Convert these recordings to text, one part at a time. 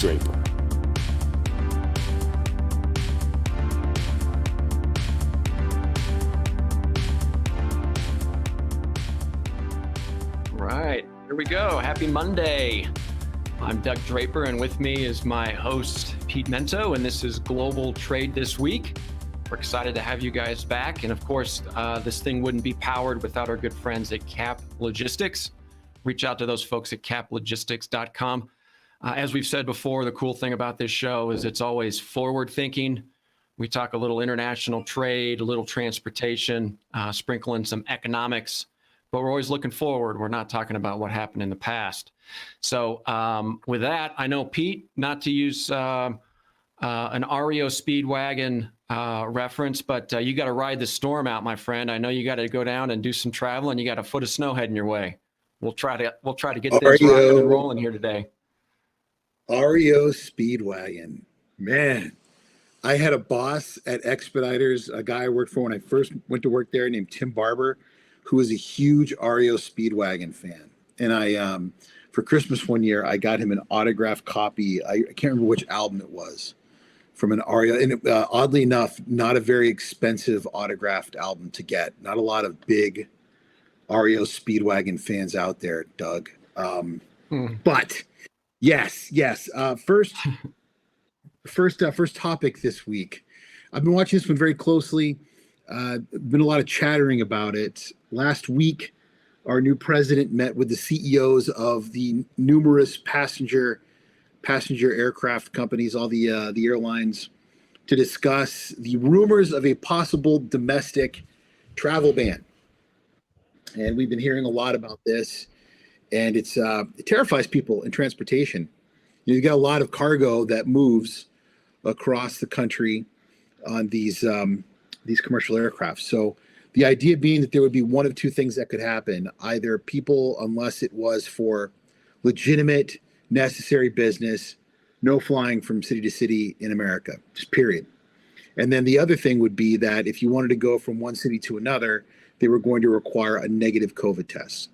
Draper. Right, here we go. Happy Monday. I'm Doug Draper, and with me is my host, Pete Mento, and this is Global Trade This Week. We're excited to have you guys back. And of course, this thing wouldn't be powered without our good friends at CAP Logistics. Reach out to those folks at caplogistics.com. As we've said before, the cool thing about this show is it's always forward thinking. We talk a little international trade, a little transportation, sprinkle in some economics, but we're always looking forward. We're not talking about what happened in the past. So with that, I know, Pete, not to use an REO Speedwagon reference, but you got to ride the storm out, my friend. I know you got to go down and do some travel, and you got a foot of snow heading your way. We'll try to get things rocking and rolling here today. REO Speedwagon, man. I had a boss at Expeditors, a guy I worked for when I first went to work there, named Tim Barber, who was a huge REO Speedwagon fan. And I, for Christmas one year, I got him an autographed copy. I can't remember which album it was from an REO. And oddly enough, not a very expensive autographed album to get. Not a lot of big REO Speedwagon fans out there, Doug. But yes. First topic this week. I've been watching this one very closely. Been a lot of chattering about it. Last week, our new president met with the CEOs of the numerous passenger aircraft companies, all the airlines, to discuss the rumors of a possible domestic travel ban. And we've been hearing a lot about this, and it terrifies people in transportation. You got a lot of cargo that moves across the country on these commercial aircraft. So the idea being that there would be one of two things that could happen: either people, unless it was for legitimate, necessary business, no flying from city to city in America, just period. And then the other thing would be that if you wanted to go from one city to another, they were going to require a negative COVID test.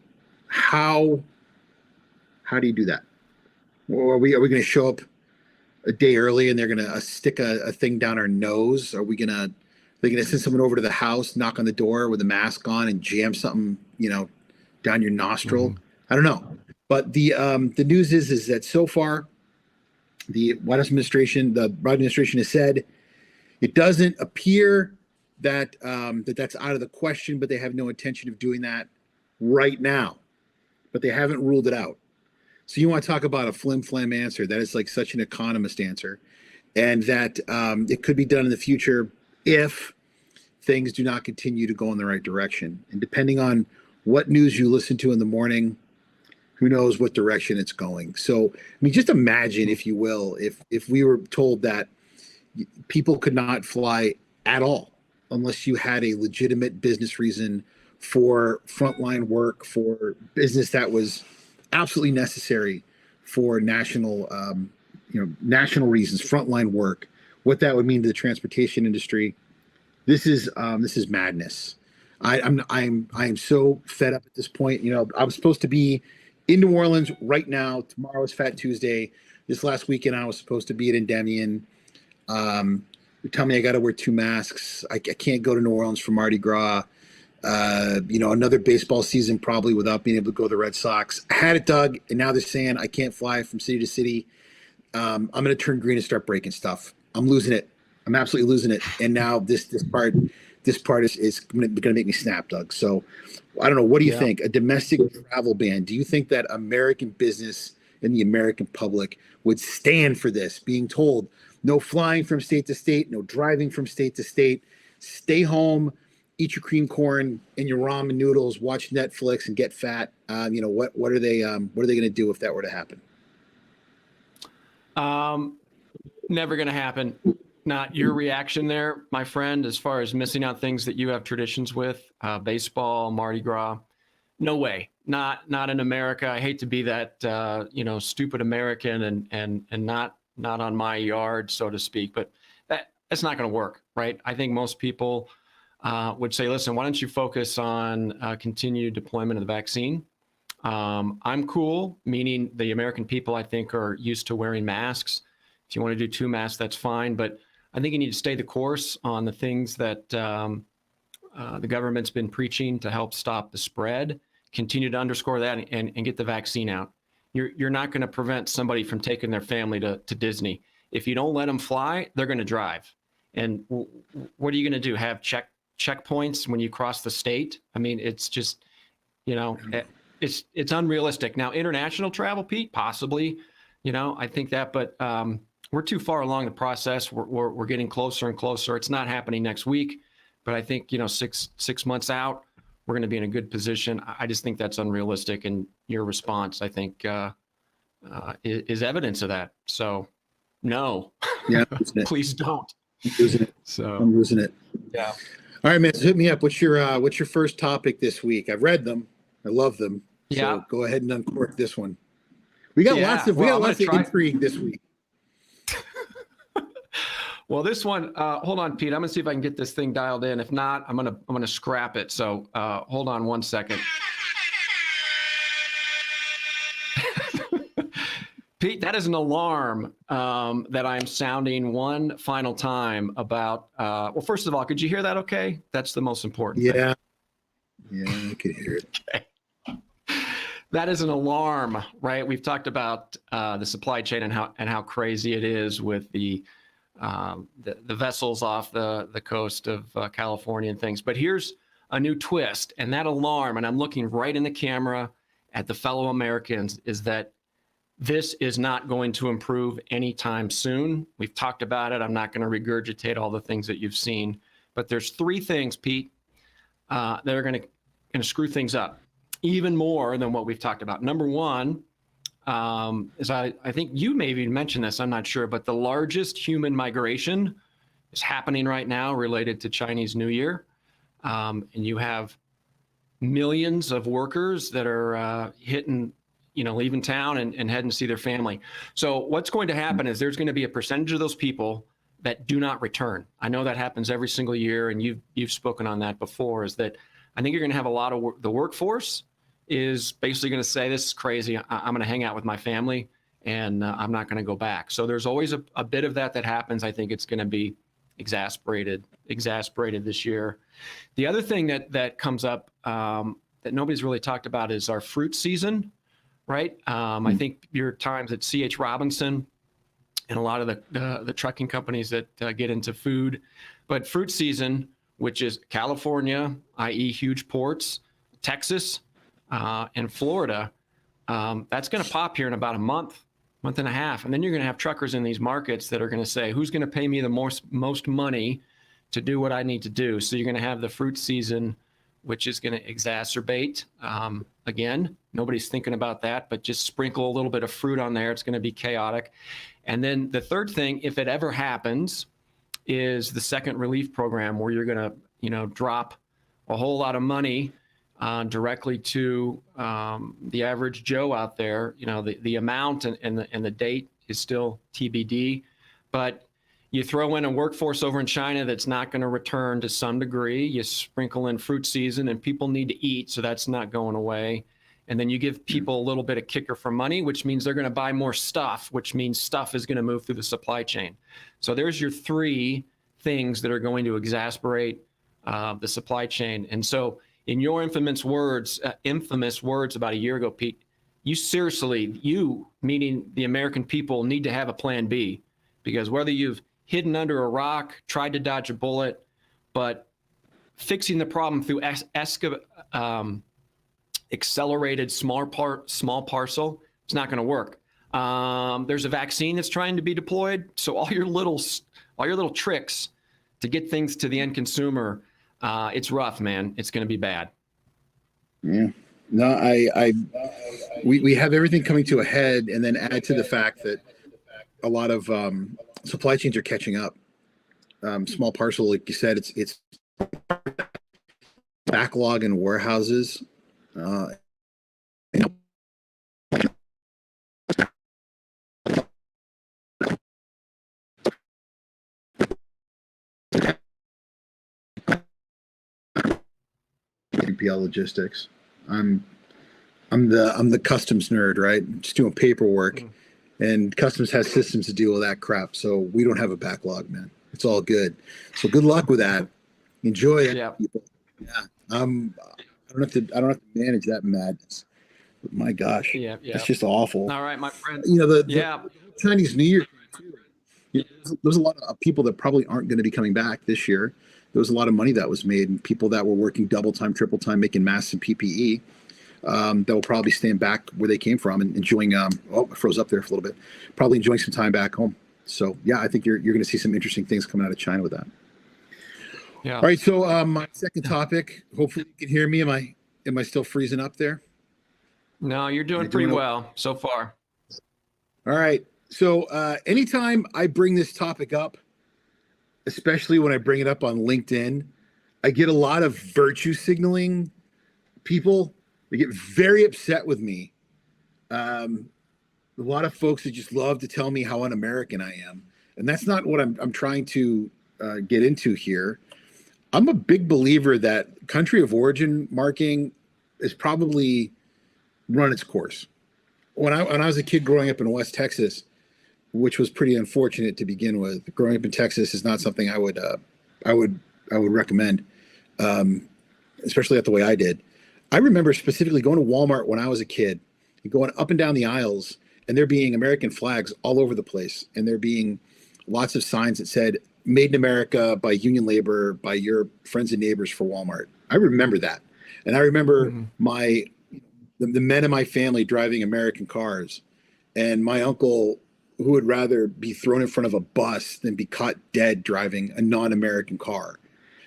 How do you do that? Or are we going to show up a day early and they're going to stick a thing down our nose? Are they going to send someone over to the house, knock on the door with a mask on, and jam something, down your nostril? I don't know. But the news is that so far, the Biden administration has said it doesn't appear that that's out of the question, but they have no intention of doing that right now. But they haven't ruled it out. So you want to talk about a flim-flam answer? That is like such an economist answer, and that it could be done in the future if things do not continue to go in the right direction. And depending on what news you listen to in the morning, who knows what direction it's going. So, just imagine, if you will, if we were told that people could not fly at all unless you had a legitimate business reason for frontline work, for business that was absolutely necessary for national reasons, frontline work, what that would mean to the transportation industry. This is madness. I am so fed up at this point. I was supposed to be in New Orleans right now. Tomorrow is Fat Tuesday. This last weekend I was supposed to be at Endymion. They tell me I got to wear 2 masks. I can't go to New Orleans for Mardi Gras. Another baseball season probably without being able to go to the Red Sox. I had it, Doug, and now they're saying I can't fly from city to city. I'm going to turn green and start breaking stuff. I'm losing it. I'm absolutely losing it. And now this part is going to make me snap, Doug. So I don't know. What do you think? A domestic travel ban. Do you think that American business and the American public would stand for this, being told no flying from state to state, no driving from state to state, stay home, eat your cream corn and your ramen noodles, watch Netflix, and get fat? What are they going to do if that were to happen? Never going to happen. Not your reaction there, my friend, as far as missing out things that you have traditions with, baseball, Mardi Gras. No way. Not in America. I hate to be that stupid American and not on my yard, so to speak, but that's not going to work, right? I think most people would say, listen, why don't you focus on continued deployment of the vaccine? I'm cool, meaning the American people, I think, are used to wearing masks. If you want to do 2 masks, that's fine. But I think you need to stay the course on the things that the government's been preaching to help stop the spread. Continue to underscore that and get the vaccine out. You're not going to prevent somebody from taking their family to Disney. If you don't let them fly, they're going to drive. And what are you going to do? Have checkpoints when you cross the state? I mean, it's just, it's unrealistic. Now, international travel, Pete, possibly, I think that, but we're too far along the process. We're getting closer and closer. It's not happening next week, but I think, 6 months out, we're going to be in a good position. I just think that's unrealistic. And your response, I think, is evidence of that. So, no, yeah, please don't. I'm losing it. I'm losing it. Yeah. All right, man. So hit me up. What's your first topic this week? I've read them. I love them. Yeah. So go ahead and uncork this one. We got lots of intrigue this week. Well, this one, hold on, Pete. I'm gonna see if I can get this thing dialed in. If not, I'm gonna scrap it. So hold on one second. Pete, that is an alarm that I'm sounding one final time about. Well, first of all, could you hear that? Okay, that's the most important. Yeah. Yeah, I could hear it. Okay. That is an alarm, right? We've talked about the supply chain and how crazy it is with the vessels off the coast of California and things. But here's a new twist, and that alarm, and I'm looking right in the camera at the fellow Americans, is that this is not going to improve anytime soon. We've talked about it. I'm not going to regurgitate all the things that you've seen, but there's 3 things, Pete, that are going to screw things up even more than what we've talked about. Number one, is I think you maybe mentioned this, I'm not sure, but the largest human migration is happening right now related to Chinese New Year. And you have millions of workers that are leaving town and heading to see their family. So what's going to happen is there's going to be a percentage of those people that do not return. I know that happens every single year, and you've spoken on that before, is that I think you're going to have a lot of the workforce is basically going to say, this is crazy. I'm going to hang out with my family and I'm not going to go back. So there's always a bit of that happens. I think it's going to be exasperated this year. The other thing that comes up that nobody's really talked about is our fruit season, right? I think your times at C.H. Robinson and a lot of the trucking companies that get into food, but fruit season, which is California, i.e. huge ports, Texas, and Florida, that's going to pop here in about a month and a half. And then you're going to have truckers in these markets that are going to say, who's going to pay me the most money to do what I need to do? So you're going to have the fruit season, which is going to exacerbate. Again, nobody's thinking about that, but just sprinkle a little bit of fruit on there. It's going to be chaotic. And then the third thing, if it ever happens, is the second relief program, where you're going to, drop a whole lot of money directly to the average Joe out there. The amount and the date is still TBD, but you throw in a workforce over in China that's not going to return to some degree. You sprinkle in fruit season, and people need to eat, so that's not going away. And then you give people a little bit of kicker for money, which means they're going to buy more stuff, which means stuff is going to move through the supply chain. So there's your 3 things that are going to exacerbate the supply chain. And so in your infamous words about a year ago, Pete, you, meaning the American people, need to have a plan B, because whether you've hidden under a rock, tried to dodge a bullet, but fixing the problem through accelerated small parcel, it's not going to work. There's a vaccine that's trying to be deployed, so all your little tricks to get things to the end consumer, it's rough, man. It's going to be bad. Yeah. No, we have everything coming to a head, and then add to the fact that a lot of supply chains are catching up. Small parcel, like you said, it's backlog in warehouses. UPL Logistics. I'm I'm the customs nerd, right? Just doing paperwork, Mm. and customs has systems to deal with that crap. So we don't have a backlog, man. It's all good. So good luck with that. Enjoy it, Yeah. people. Yeah. I don't have to manage that madness. But my gosh, Yeah. that's Yeah. just awful. All right, my friend. The Yeah. Chinese New Year thing, too. There's a lot of people that probably aren't going to be coming back this year. There was a lot of money that was made, and people that were working double time, triple time, making masks and PPE, that will probably stand back where they came from and enjoying. Oh, I froze up there for a little bit. Probably enjoying some time back home. So yeah, I think you're going to see some interesting things coming out of China with that. Yeah. All right, so my second topic. Hopefully you can hear me. Am I still freezing up there? No, you're Am I doing pretty doing okay? well so far. All right. So anytime I bring this topic up, especially when I bring it up on LinkedIn, I get a lot of virtue signaling people. They get very upset with me. A lot of folks that just love to tell me how un-American I am, and that's not what I'm trying to get into here. I'm a big believer that country of origin marking is probably run its course. When I was a kid growing up in West Texas, which was pretty unfortunate to begin with, growing up in Texas is not something I would I would recommend, especially not the way I did. I remember specifically going to Walmart when I was a kid and going up and down the aisles, and there being American flags all over the place, and there being lots of signs that said "Made in America" by union labor, by your friends and neighbors for Walmart. I remember that, and I remember Hmm. the men in my family driving American cars, and my uncle who would rather be thrown in front of a bus than be caught dead driving a non-American car.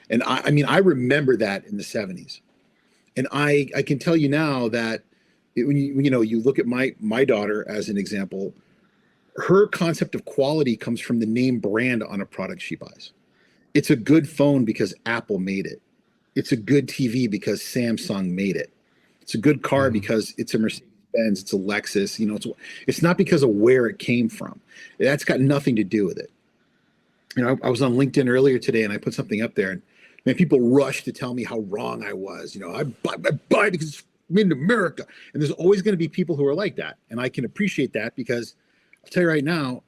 And I mean, I remember that in the 70s. And I can tell you now that when you look at my daughter as an example, her concept of quality comes from the name brand on a product she buys. It's a good phone because Apple made it. It's a good TV because Samsung made it. It's a good car Hmm. because it's a Mercedes Benz, it's a Lexus. It's not because of where it came from. That's got nothing to do with it. I was on LinkedIn earlier today and I put something up there, and man, people rushed to tell me how wrong I was. I buy because it's made in America. And there's always going to be people who are like that. And I can appreciate that because I'll tell you right now,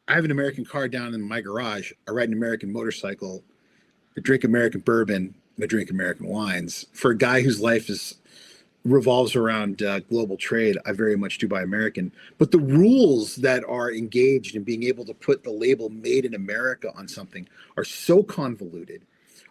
I have an American car down in my garage. I ride an American motorcycle. I drink American bourbon and I drink American wines. For a guy whose life revolves around global trade, I very much do buy American. But the rules that are engaged in being able to put the label "Made in America" on something are so convoluted,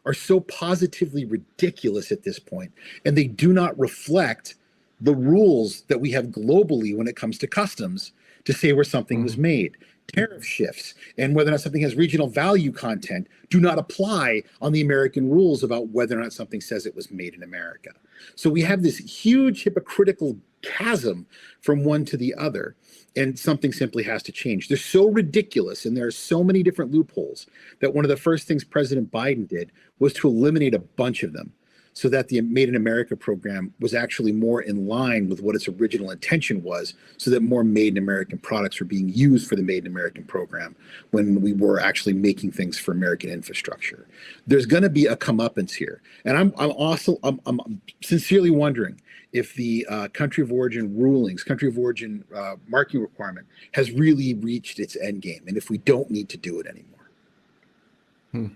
are so positively ridiculous at this point, and they do not reflect the rules that we have globally when it comes to customs to say where something was Hmm. made. Tariff shifts and whether or not something has regional value content do not apply on the American rules about whether or not something says it was made in America. So we have this huge hypocritical chasm from one to the other, and something simply has to change. They're so ridiculous, and there are so many different loopholes that one of the first things President Biden did was to eliminate a bunch of them so that the Made in America program was actually more in line with what its original intention was, so that more Made in American products were being used for the Made in American program when we were actually making things for American infrastructure. There's going to be a comeuppance here. And I'm sincerely wondering if the country of origin rulings, country of origin marking requirement has really reached its end game, and if we don't need to do it anymore. Hmm.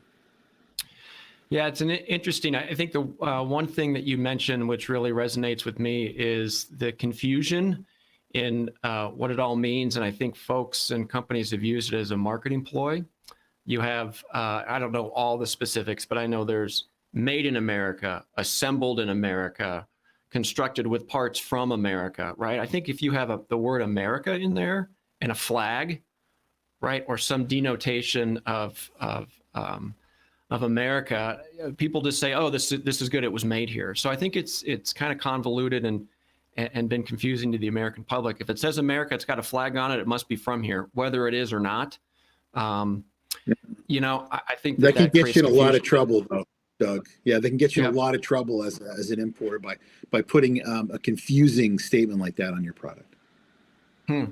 Yeah, it's an interesting. I think the one thing that you mentioned, which really resonates with me, is the confusion in what it all means. And I think folks and companies have used it as a marketing ploy. You have, I don't know all the specifics, but I know there's made in America, assembled in America, constructed with parts from America, right? I think if you have the word America in there and a flag, right, or some denotation of America, people just say, "Oh, this is good. It was made here." So I think it's kind of convoluted and been confusing to the American public. If it says America, it's got a flag on it. It must be from here, whether it is or not. Um, I think That can that get creates you in a lot confusion. of trouble, though, Doug. Yeah, they can get you in a Yeah. lot of trouble as an importer by putting a confusing statement like that on your product. Hmm.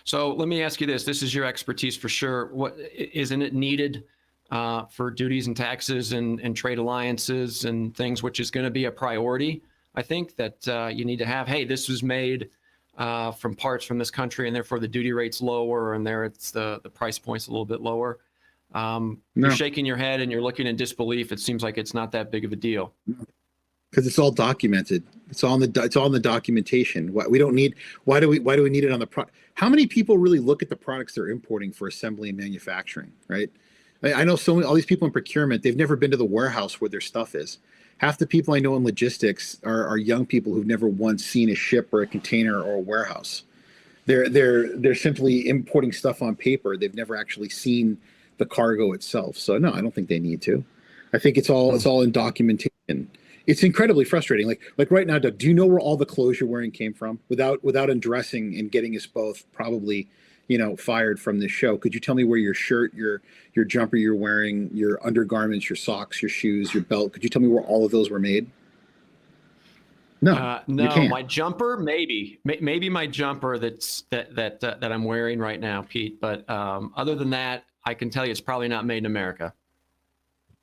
So let me ask you this. This is your expertise for sure. Isn't it needed for duties and taxes and trade alliances and things, which is going to be a priority? I think that you need to have, hey, this was made from parts from this country, and therefore the duty rate's lower, and there it's the price point's a little bit lower. You're shaking your head and you're looking in disbelief. It seems like it's not that big of a deal. Because it's all documented. It's all in the documentation. Why do we need it on the product? How many people really look at the products they're importing for assembly and manufacturing, right? I know all these people in procurement, they've never been to the warehouse where their stuff is. Half the people I know in logistics are young people who've never once seen a ship or a container or a warehouse. They're simply importing stuff on paper. They've never actually seen the cargo itself. So no, I don't think they need to. I think it's all in documentation. It's incredibly frustrating. Like right now, Doug, do you know where all the clothes you're wearing came from? Without undressing and getting us both probably, fired from this show, could you tell me where your shirt, your jumper you're wearing, your undergarments, your socks, your shoes, your belt, could you tell me where all of those were made? No, no, you can't. My jumper, maybe my jumper that I'm wearing right now, Pete. But other than that, I can tell you it's probably not made in America.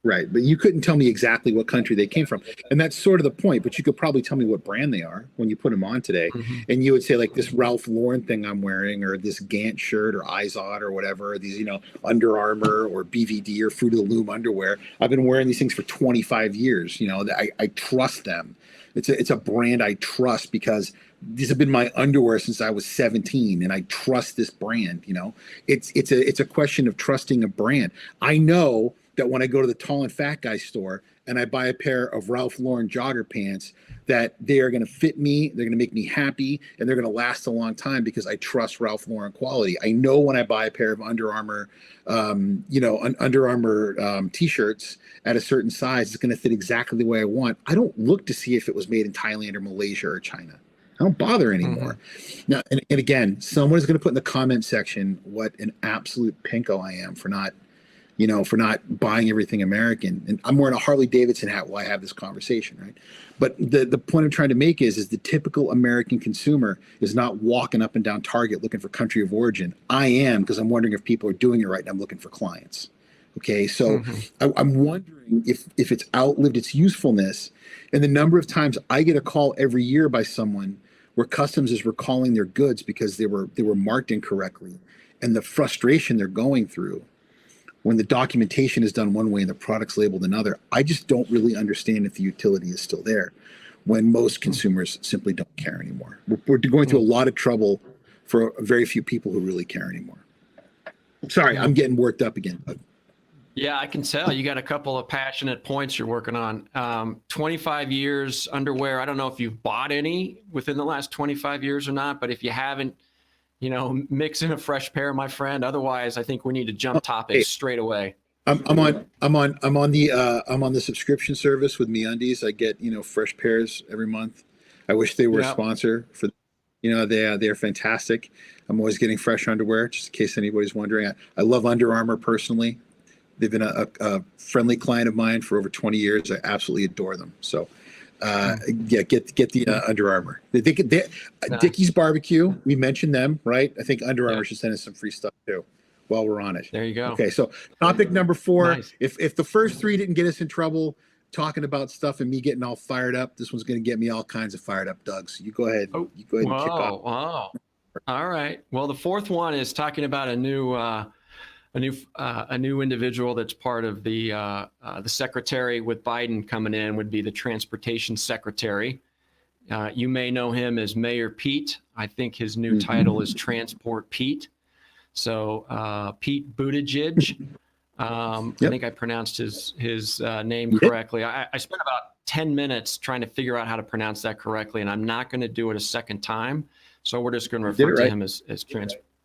Right, but you couldn't tell me exactly what country they came from, and that's sort of the point. But you could probably tell me what brand they are when you put them on today, and you would say like this Ralph Lauren thing I'm wearing, or this Gant shirt, or Izod, or whatever. These, Under Armour or BVD or Fruit of the Loom underwear. I've been wearing these things for 25 years. I trust them. It's a brand I trust because these have been my underwear since I was 17, and I trust this brand. It's a question of trusting a brand. I know that when I go to the tall and fat guy store and I buy a pair of Ralph Lauren jogger pants, that they are going to fit me, they're going to make me happy, and they're going to last a long time because I trust Ralph Lauren quality. I know when I buy a pair of Under Armour, Under Armour t-shirts at a certain size, it's going to fit exactly the way I want. I don't look to see if it was made in Thailand or Malaysia or China. I don't bother anymore. Now, and again, someone is going to put in the comment section what an absolute pinko I am for not buying everything American. And I'm wearing a Harley Davidson hat while I have this conversation, right? But the point I'm trying to make is the typical American consumer is not walking up and down Target looking for country of origin. I am, because I'm wondering if people are doing it right, and I'm looking for clients. Okay, so I'm wondering if it's outlived its usefulness, and the number of times I get a call every year by someone where customs is recalling their goods because they were marked incorrectly, and the frustration they're going through when the documentation is done one way and the product's labeled another. I just don't really understand if the utility is still there when most consumers simply don't care anymore. We're going through a lot of trouble for very few people who really care anymore. Sorry, I'm getting worked up again. Yeah, I can tell you got a couple of passionate points you're working on. 25 years underwear. I don't know if you've bought any within the last 25 years or not, but if you haven't, mix in a fresh pair, my friend. Otherwise, I think we need to jump topics straight away. I'm on the subscription service with MeUndies. I get fresh pairs every month. I wish they were a sponsor for. They're fantastic. I'm always getting fresh underwear, just in case anybody's wondering. I love Under Armour personally. They've been a friendly client of mine for over 20 years. I absolutely adore them. So. Get the Under Armour. Dickey's Barbecue. We mentioned them, right? I think Under Armour should send us some free stuff too, while we're on it. There you go. Okay, so topic number 4. Nice. If the first 3 didn't get us in trouble talking about stuff and me getting all fired up, this one's going to get me all kinds of fired up, Doug. So you go ahead. You go ahead and kick off. Wow. All right. Well, the fourth one is talking about a new individual that's part of the secretary with Biden coming in, would be the transportation secretary. You may know him as Mayor Pete. I think his new title is Transport Pete. So Pete Buttigieg. I think I pronounced his name correctly. I spent about 10 minutes trying to figure out how to pronounce that correctly, and I'm not going to do it a second time. So we're just going to refer to him as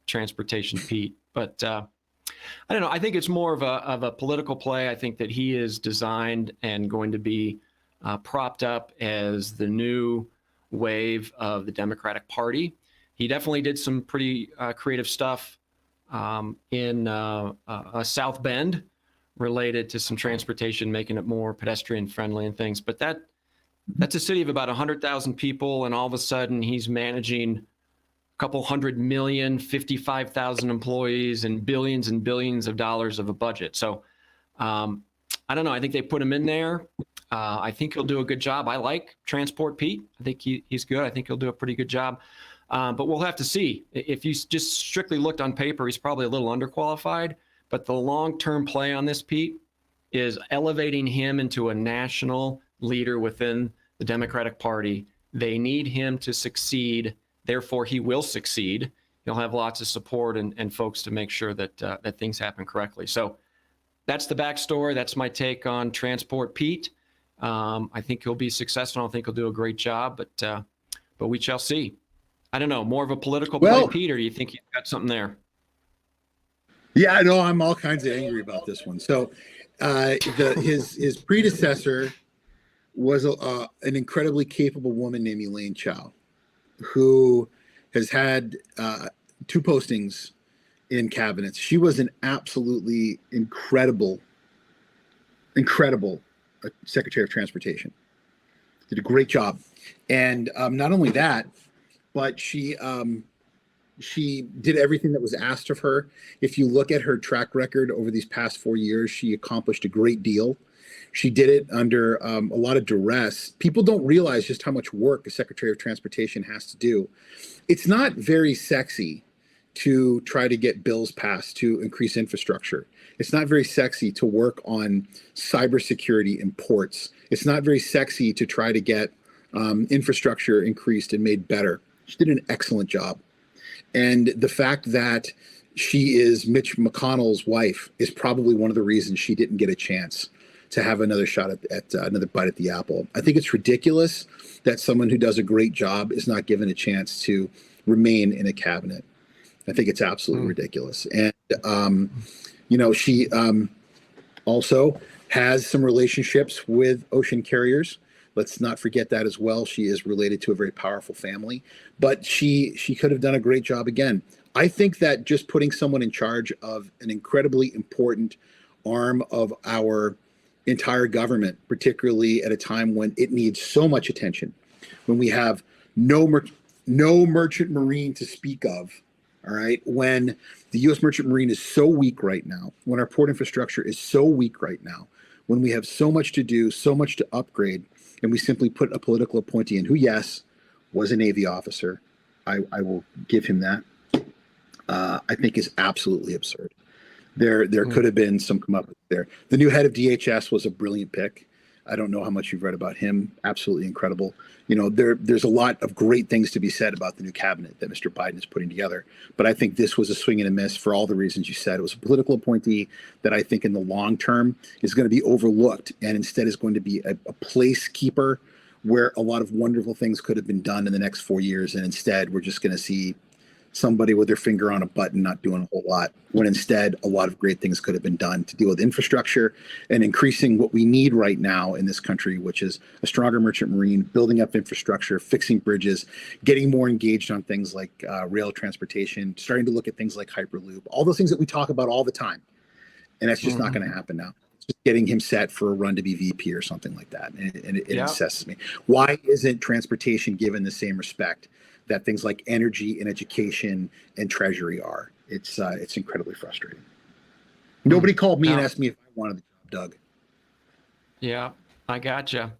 Transportation Pete. But I don't know. I think it's more of a political play. I think that he is designed and going to be propped up as the new wave of the Democratic Party. He definitely did some pretty creative stuff in South Bend related to some transportation, making it more pedestrian friendly and things. But that's a city of about 100,000 people, and all of a sudden he's managing couple 100 million, 55,000 employees, and billions of dollars of a budget. So I don't know. I think they put him in there I think he'll do a good job. I like Transport Pete. I think he's good. I think he'll do a pretty good job. But we'll have to see. If you just strictly looked on paper, he's probably a little underqualified. But the long-term play on this, Pete, is elevating him into a national leader within the Democratic Party. They need him to succeed. Therefore, he will succeed. He'll have lots of support and folks to make sure that that things happen correctly. So that's the backstory. That's my take on Transport Pete. I think he'll be successful. I think he'll do a great job, but we shall see. I don't know, more of a political play, Pete, or do you think you've got something there? Yeah, I know. I'm all kinds of angry about this one. So his predecessor was an incredibly capable woman named Elaine Chao, who has had 2 postings in cabinets. She was an absolutely incredible Secretary of Transportation. Did a great job. And not only that, but she did everything that was asked of her. If you look at her track record over these past 4 years, she accomplished a great deal. She did it under a lot of duress. People don't realize just how much work a Secretary of Transportation has to do. It's not very sexy to try to get bills passed to increase infrastructure. It's not very sexy to work on cybersecurity in ports. It's not very sexy to try to get infrastructure increased and made better. She did an excellent job. And the fact that she is Mitch McConnell's wife is probably one of the reasons she didn't get a chance to have another shot at another bite at the apple. I think it's ridiculous that someone who does a great job is not given a chance to remain in a cabinet. I think it's absolutely ridiculous. And, she also has some relationships with ocean carriers. Let's not forget that as well. She is related to a very powerful family, but she could have done a great job again. I think that just putting someone in charge of an incredibly important arm of our entire government, particularly at a time when it needs so much attention, when we have no merchant marine to speak of, all right, when the U.S. merchant marine is so weak right now, when our port infrastructure is so weak right now, when we have so much to do, so much to upgrade, and we simply put a political appointee in who, yes, was a Navy officer. I will give him that. I think is absolutely absurd. There could have been some come up there. The new head of DHS was a brilliant pick. I don't know how much you've read about him. Absolutely incredible. There's a lot of great things to be said about the new cabinet that Mr. Biden is putting together. But I think this was a swing and a miss for all the reasons you said. It was a political appointee that I think in the long term is going to be overlooked and instead is going to be a placekeeper where a lot of wonderful things could have been done in the next 4 years. And instead, we're just going to see somebody with their finger on a button not doing a whole lot, when instead a lot of great things could have been done to deal with infrastructure and increasing what we need right now in this country, which is a stronger merchant marine, building up infrastructure, fixing bridges, getting more engaged on things like rail transportation, starting to look at things like Hyperloop, all those things that we talk about all the time. And that's just not going to happen now. It's just getting him set for a run to be VP or something like that. And it obsesses me. Why isn't transportation given the same respect that things like energy and education and treasury are? It's incredibly frustrating. Nobody called me and asked me if I wanted the job, Doug. Yeah, I gotcha.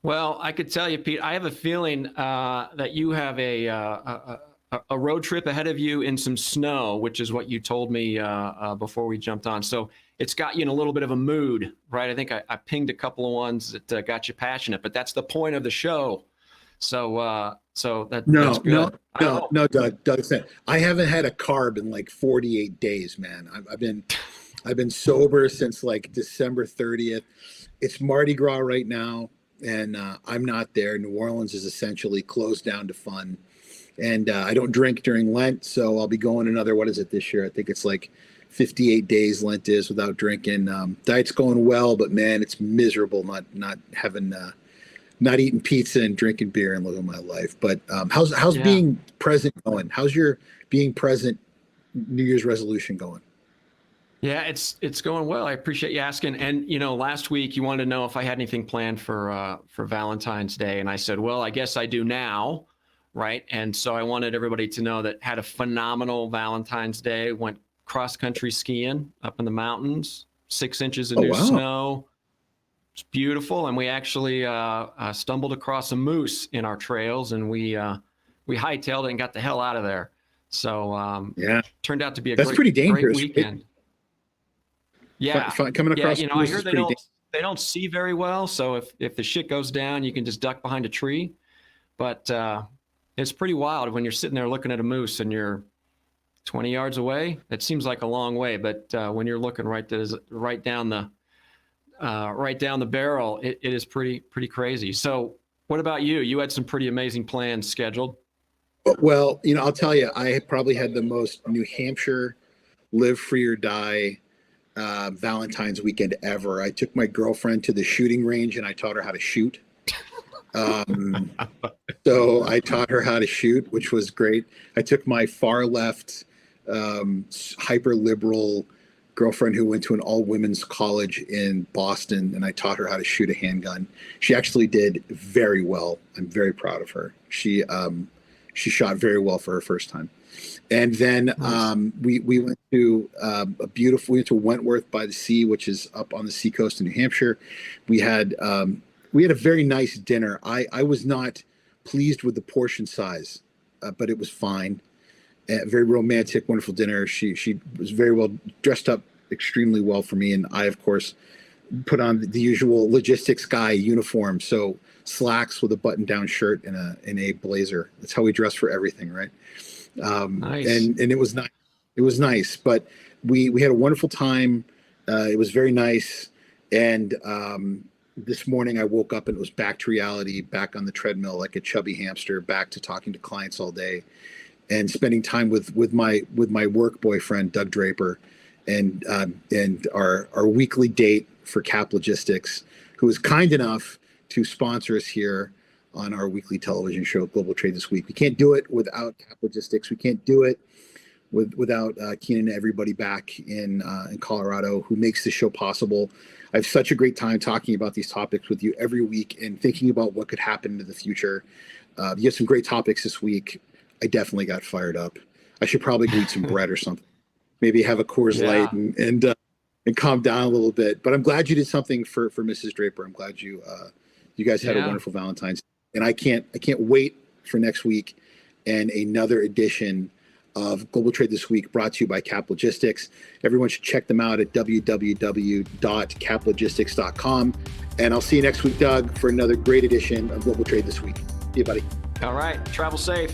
Well, I could tell you, Pete, I have a feeling that you have a road trip ahead of you in some snow, which is what you told me before we jumped on. So it's got you in a little bit of a mood, right? I think I pinged a couple of ones that got you passionate, but that's the point of the show. So that's good. No, Doug said I haven't had a carb in like 48 days, man. I've been sober since like December 30th. It's Mardi Gras right now, and I'm not there. New Orleans is essentially closed down to fun, and I don't drink during Lent, so I'll be going another. What is it this year? I think it's like 58 days Lent is without drinking. Diet's going well, but man, it's miserable not having. Not eating pizza and drinking beer and living my life. But how's being present going? How's your being present New Year's resolution going? Yeah, it's going well. I appreciate you asking. And last week you wanted to know if I had anything planned for Valentine's Day, and I said, well, I guess I do now, right? And so I wanted everybody to know that had a phenomenal Valentine's Day. Went cross country skiing up in the mountains, 6 inches of new snow. It's beautiful, and we actually stumbled across a moose in our trails, and we hightailed it and got the hell out of there. So turned out to be a pretty dangerous, great weekend. Yeah, coming across. I hear they don't see very well, so if the shit goes down, you can just duck behind a tree. But it's pretty wild when you're sitting there looking at a moose and you're 20 yards away. It seems like a long way, but when you're looking right down the barrel, it is pretty crazy. So what about you? You had some pretty amazing plans scheduled. Well, I'll tell you, I probably had the most New Hampshire live free or die Valentine's weekend ever. I took my girlfriend to the shooting range and I taught her how to shoot. So I taught her how to shoot, which was great. I took my far left, hyper liberal girlfriend who went to an all women's college in Boston, and I taught her how to shoot a handgun. She actually did very well. I'm very proud of her. She shot very well for her first time. And then we went to we went to Wentworth by the Sea, which is up on the seacoast in New Hampshire. We had a very nice dinner. I was not pleased with the portion size, but it was fine. A very romantic, wonderful dinner. She was very well dressed up, extremely well for me, and I, of course, put on the usual logistics guy uniform. So slacks with a button-down shirt and a blazer. That's how we dress for everything, right? Nice. And it was nice. It was nice, but we had a wonderful time. It was very nice, and this morning I woke up and it was back to reality, back on the treadmill like a chubby hamster, back to talking to clients all day, and spending time with my work boyfriend Doug Draper, and our weekly date for Cap Logistics, who was kind enough to sponsor us here on our weekly television show, Global Trade This Week. We can't do it without Cap Logistics. We can't do it without Keenan and everybody back in Colorado who makes this show possible. I have such a great time talking about these topics with you every week and thinking about what could happen in the future. You have some great topics this week. I definitely got fired up. I should probably go eat some bread or something. Maybe have a Coors Light and calm down a little bit. But I'm glad you did something for Mrs. Draper. I'm glad you guys had a wonderful Valentine's. And I can't wait for next week and another edition of Global Trade This Week, brought to you by Cap Logistics. Everyone should check them out at www.caplogistics.com. And I'll see you next week, Doug, for another great edition of Global Trade This Week. See you, buddy. All right. Travel safe.